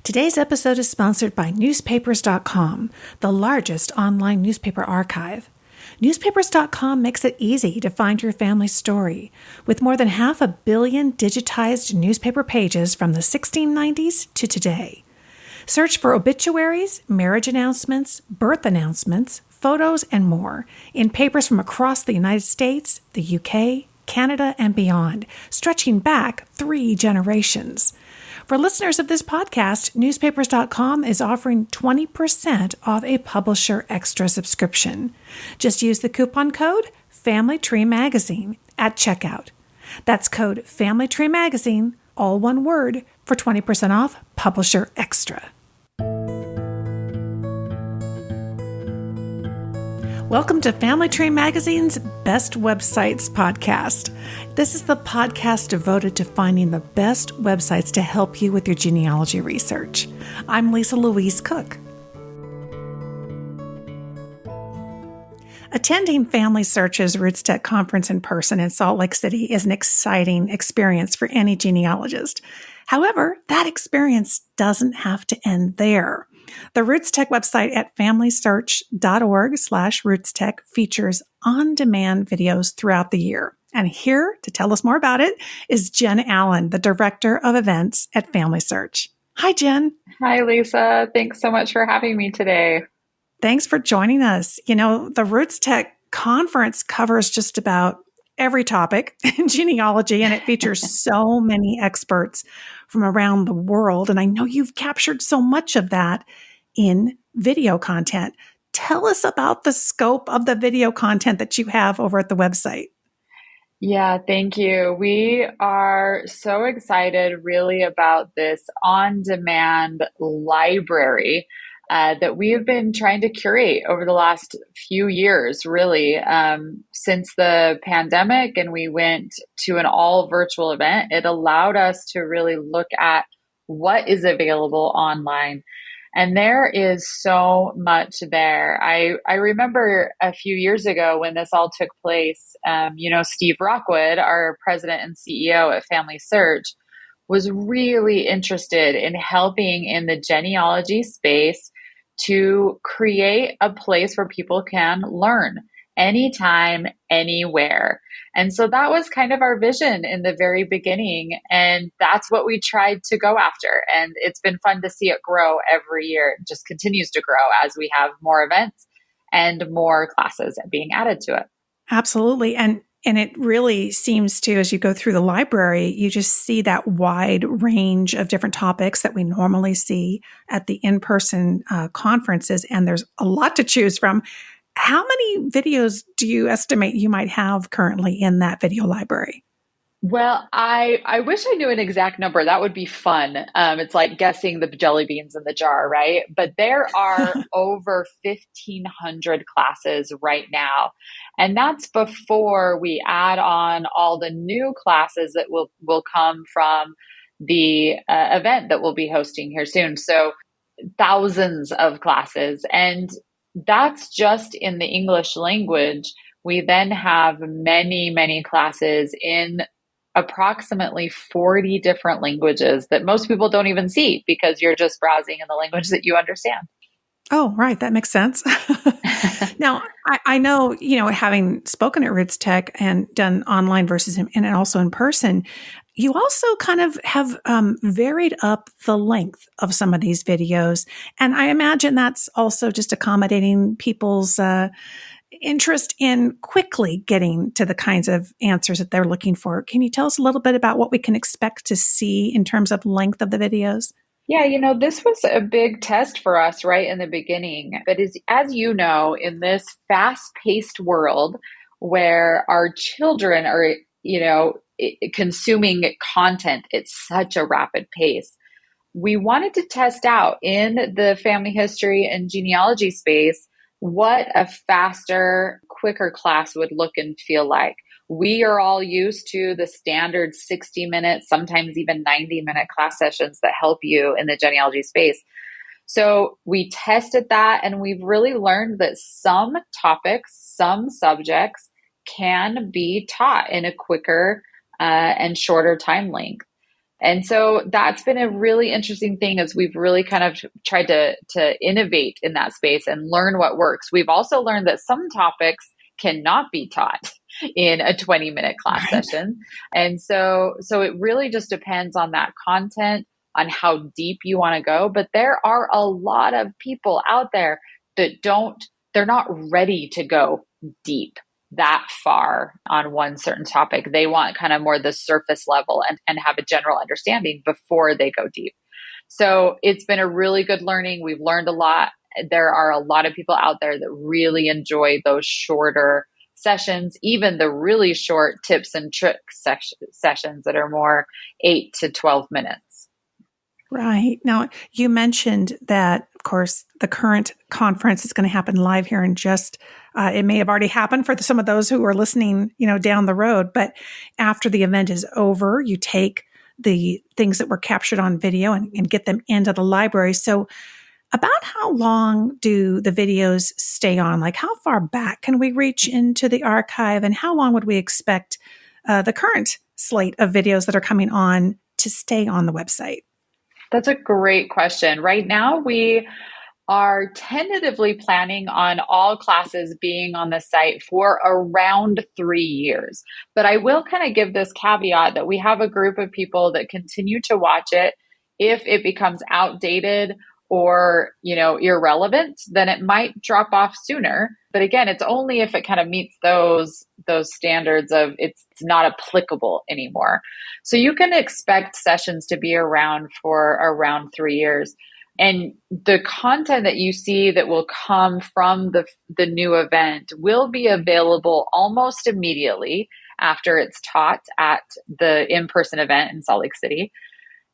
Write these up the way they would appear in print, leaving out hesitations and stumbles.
Today's episode is sponsored by Newspapers.com, the largest online newspaper archive. Newspapers.com makes it easy to find your family's story, with more than 500 million digitized newspaper pages from the 1690s to today. Search for obituaries, marriage announcements, birth announcements, photos, and more in papers from across the United States, the UK, Canada, and beyond, stretching back 3 generations. For listeners of this podcast, Newspapers.com is offering 20% off a Publisher Extra subscription. Just use the coupon code FamilyTreeMagazine at checkout. That's code FamilyTreeMagazine, all one word, for 20% off Publisher Extra. Welcome to Family Tree Magazine's Best Websites podcast. This is the podcast devoted to finding the best websites to help you with your genealogy research. I'm Lisa Louise Cook. Attending Family Search's RootsTech conference in person in Salt Lake City is an exciting experience for any genealogist. However, that experience doesn't have to end there. The RootsTech website at familysearch.org/RootsTech features on-demand videos throughout the year. And here to tell us more about it is Jen Allen, the Director of Events at Family Search. Hi, Jen. Hi, Lisa. Thanks so much for having me today. Thanks for joining us. You know, the RootsTech conference covers just about every topic in genealogy, and it features so many experts from around the world. And I know you've captured so much of that in video content. Tell us about the scope of the video content that you have over at the website. Yeah, thank you. We are so excited really about this on-demand library that we have been trying to curate over the last few years, really, since the pandemic, and we went to an all virtual event. It allowed us to really look at what is available online. And there is so much there. I remember a few years ago when this all took place, Steve Rockwood, our president and CEO at Family Search, was really interested in helping in the genealogy space to create a place where people can learn anytime, anywhere. And so that was kind of our vision in the very beginning. And that's what we tried to go after. And it's been fun to see it grow every year. It just continues to grow as we have more events and more classes being added to it. Absolutely. And it really seems to, as you go through the library, you just see that wide range of different topics that we normally see at the in-person conferences. And there's a lot to choose from. How many videos do you estimate you might have currently in that video library? Well, I wish I knew an exact number. That would be fun. It's like guessing the jelly beans in the jar, right? But there are over 1,500 classes right now. And that's before we add on all the new classes that will come from the event that we'll be hosting here soon. So thousands of classes. And that's just in the English language. We then have many, many classes in approximately 40 different languages that most people don't even see because you're just browsing in the language that you understand. Oh, right. That makes sense. Now, I know, having spoken at RootsTech and done online versus and also in person, you also kind of have varied up the length of some of these videos. And I imagine that's also just accommodating people's interest in quickly getting to the kinds of answers that they're looking for. Can you tell us a little bit about what we can expect to see in terms of length of the videos? Yeah, this was a big test for us right in the beginning. But as you know, in this fast-paced world where our children are, consuming content at such a rapid pace, we wanted to test out in the family history and genealogy space what a faster, quicker class would look and feel like. We are all used to the standard 60-minute, sometimes even 90-minute class sessions that help you in the genealogy space. So we tested that, and we've really learned that some topics, some subjects can be taught in a quicker and shorter time length. And so that's been a really interesting thing as we've really kind of tried to innovate in that space and learn what works. We've also learned that some topics cannot be taught in a 20-minute class Right. session. And so it really just depends on that content, on how deep you want to go. But there are a lot of people out there that they're not ready to go deep that far on one certain topic. They want kind of more the surface level and have a general understanding before they go deep. So it's been a really good learning. We've learned a lot. There are a lot of people out there that really enjoy those shorter sessions, even the really short tips and tricks sessions that are more 8 to 12 minutes. Right. Now, you mentioned that, of course, the current conference is going to happen live here in just, it may have already happened for some of those who are listening, down the road. But after the event is over, you take the things that were captured on video and get them into the library. So about how long do the videos stay on? Like how far back can we reach into the archive, and how long would we expect the current slate of videos that are coming on to stay on the website? That's a great question. Right now, we are tentatively planning on all classes being on the site for around 3 years. But I will kind of give this caveat that we have a group of people that continue to watch it. If it becomes outdated or, irrelevant, then it might drop off sooner. But again, it's only if it kind of meets those standards of it's not applicable anymore. So you can expect sessions to be around for around 3 years. And the content that you see that will come from the new event will be available almost immediately after it's taught at the in-person event in Salt Lake City.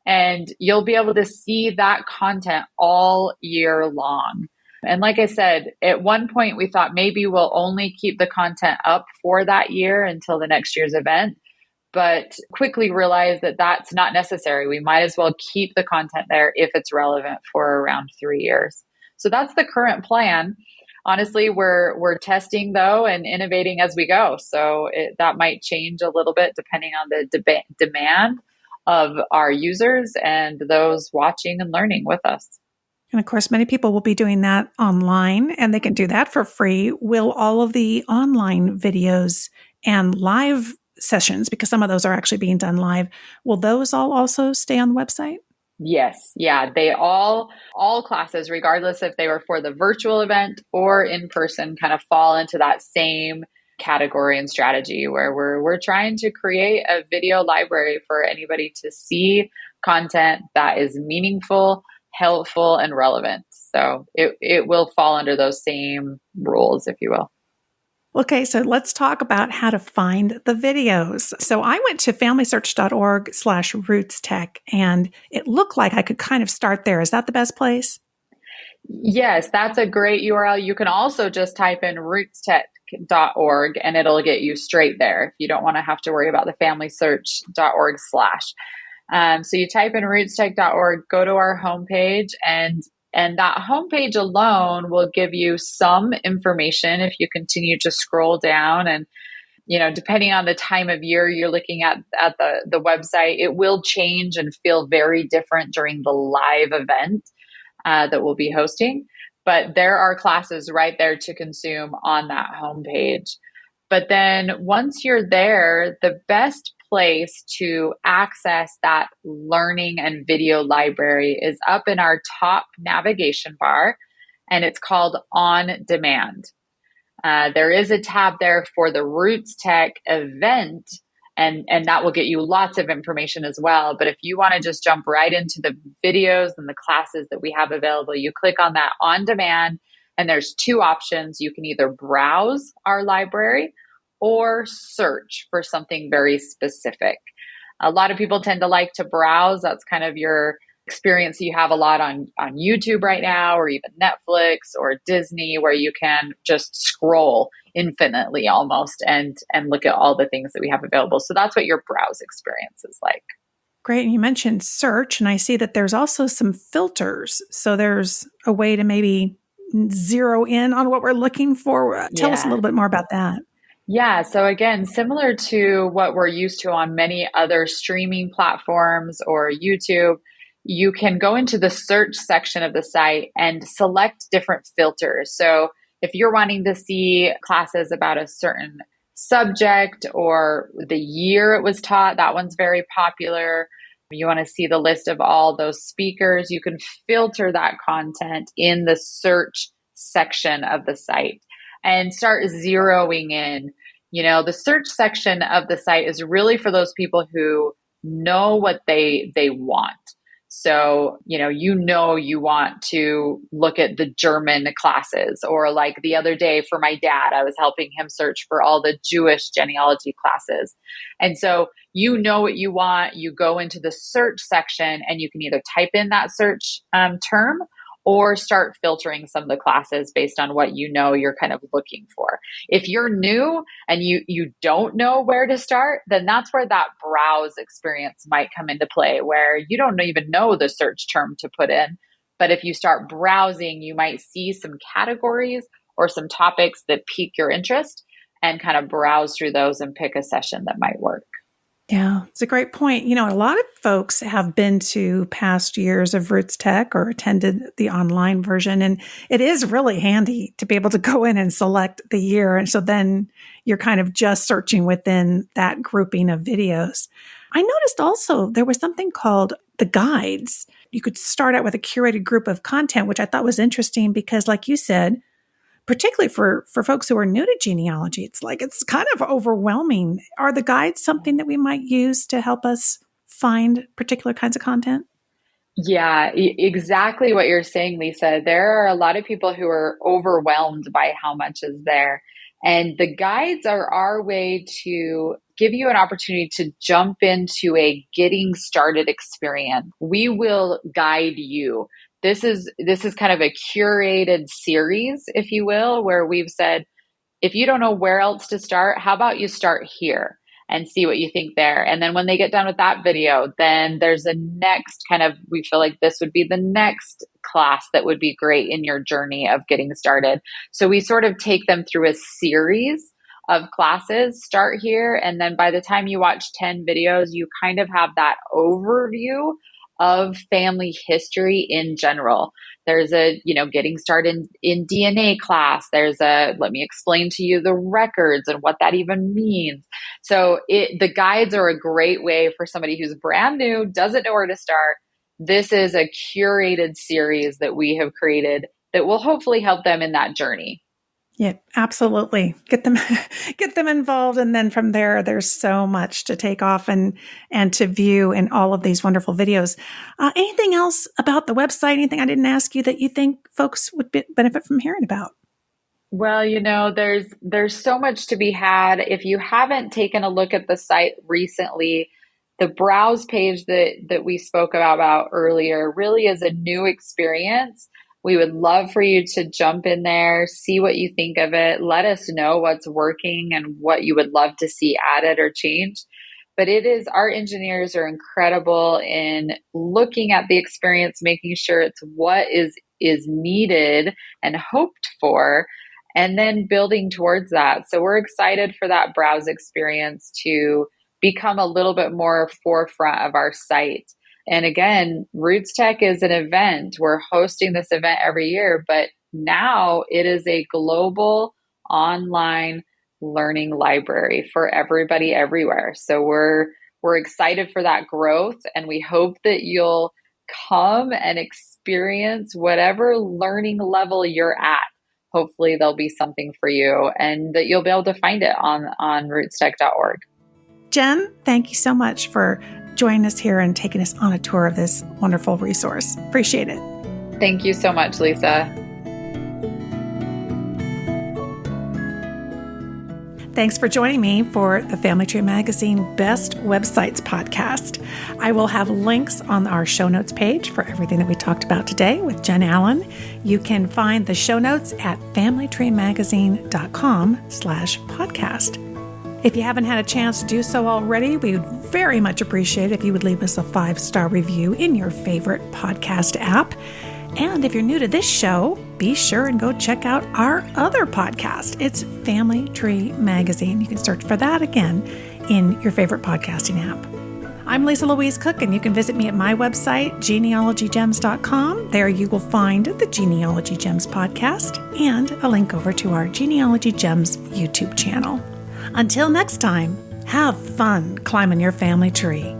And you'll be able to see that content all year long. And like I said, at one point we thought maybe we'll only keep the content up for that year until the next year's event, but quickly realized that that's not necessary. We might as well keep the content there if it's relevant for around 3 years. So that's the current plan. Honestly, we're testing though and innovating as we go. So that might change a little bit depending on the demand of our users and those watching and learning with us. And of course, many people will be doing that online, and they can do that for free. Will all of the online videos and live sessions, because some of those are actually being done live, will those all also stay on the website? Yes. Yeah. They all classes, regardless if they were for the virtual event or in person, kind of fall into that same category and strategy where we're trying to create a video library for anybody to see content that is meaningful, helpful, and relevant. So it will fall under those same rules, if you will. Okay, so let's talk about how to find the videos. So I went to familysearch.org/RootsTech, and it looked like I could kind of start there. Is that the best place? Yes, that's a great URL. You can also just type in RootsTech.org and it'll get you straight there if you don't want to have to worry about the familysearch.org/. So you type in RootsTech.org, go to our homepage, and that homepage alone will give you some information if you continue to scroll down. And, depending on the time of year you're looking at the website, it will change and feel very different during the live event that we'll be hosting. But there are classes right there to consume on that homepage. But then once you're there, the best place to access that learning and video library is up in our top navigation bar, and it's called On Demand. There is a tab there for the RootsTech event, and that will get you lots of information as well. But if you want to just jump right into the videos and the classes that we have available, you click on that On Demand, and there's two options. You can either browse our library or search for something very specific. A lot of people tend to like to browse. That's kind of your experience you have a lot on YouTube right now, or even Netflix or Disney, where you can just scroll infinitely almost and look at all the things that we have available. So that's what your browse experience is like. Great. And you mentioned search, and I see that there's also some filters. So there's a way to maybe zero in on what we're looking for. Tell us a little bit more about that. Yeah, so again, similar to what we're used to on many other streaming platforms or YouTube, you can go into the search section of the site and select different filters. So if you're wanting to see classes about a certain subject or the year it was taught, that one's very popular. You want to see the list of all those speakers, you can filter that content in the search section of the site and start zeroing in. The search section of the site is really for those people who know what they want. So, you want to look at the German classes, or like the other day for my dad, I was helping him search for all the Jewish genealogy classes. And so, what you want, you go into the search section and you can either type in that search term or start filtering some of the classes based on what you're kind of looking for. If you're new and you don't know where to start, then that's where that browse experience might come into play, where you don't even know the search term to put in. But if you start browsing, you might see some categories or some topics that pique your interest and kind of browse through those and pick a session that might work. Yeah, it's a great point. A lot of folks have been to past years of RootsTech or attended the online version, and it is really handy to be able to go in and select the year. And so then you're kind of just searching within that grouping of videos. I noticed also there was something called the guides. You could start out with a curated group of content, which I thought was interesting because, like you said, particularly for folks who are new to genealogy, it's kind of overwhelming. Are the guides something that we might use to help us find particular kinds of content? Yeah, exactly what you're saying, Lisa. There are a lot of people who are overwhelmed by how much is there. And the guides are our way to give you an opportunity to jump into a getting started experience. We will guide you. This is kind of a curated series, if you will, where we've said, if you don't know where else to start, how about you start here and see what you think there? And then when they get done with that video, then there's a next we feel like this would be the next class that would be great in your journey of getting started. So we sort of take them through a series of classes, start here. And then by the time you watch 10 videos, you kind of have that overview of family history in general. There's a, getting started in DNA class. There's a, let me explain to you the records and what that even means. So the guides are a great way for somebody who's brand new, doesn't know where to start. This is a curated series that we have created that will hopefully help them in that journey. Yeah, absolutely. Get them involved. And then from there, there's so much to take off and to view in all of these wonderful videos. Anything else about the website? Anything I didn't ask you that you think folks would benefit from hearing about? Well, there's so much to be had. If you haven't taken a look at the site recently, the browse page that we spoke about earlier really is a new experience. We would love for you to jump in there, see what you think of it. Let us know what's working and what you would love to see added or changed. But our engineers are incredible in looking at the experience, making sure it's what is needed and hoped for, and then building towards that. So we're excited for that browse experience to become a little bit more forefront of our site. And again, RootsTech is an event. We're hosting this event every year, but now it is a global online learning library for everybody everywhere. So we're excited for that growth, and we hope that you'll come and experience whatever learning level you're at. Hopefully there'll be something for you and that you'll be able to find it on rootstech.org. Jen, thank you so much for joining us here and taking us on a tour of this wonderful resource. Appreciate it. Thank you so much, Lisa. Thanks for joining me for the Family Tree Magazine Best Websites podcast. I will have links on our show notes page for everything that we talked about today with Jen Allen. You can find the show notes at familytreemagazine.com/podcast. If you haven't had a chance to do so already, we would very much appreciate it if you would leave us a 5-star review in your favorite podcast app. And if you're new to this show, be sure and go check out our other podcast. It's Family Tree Magazine. You can search for that again in your favorite podcasting app. I'm Lisa Louise Cook, and you can visit me at my website, genealogygems.com. There you will find the Genealogy Gems podcast and a link over to our Genealogy Gems YouTube channel. Until next time, have fun climbing your family tree.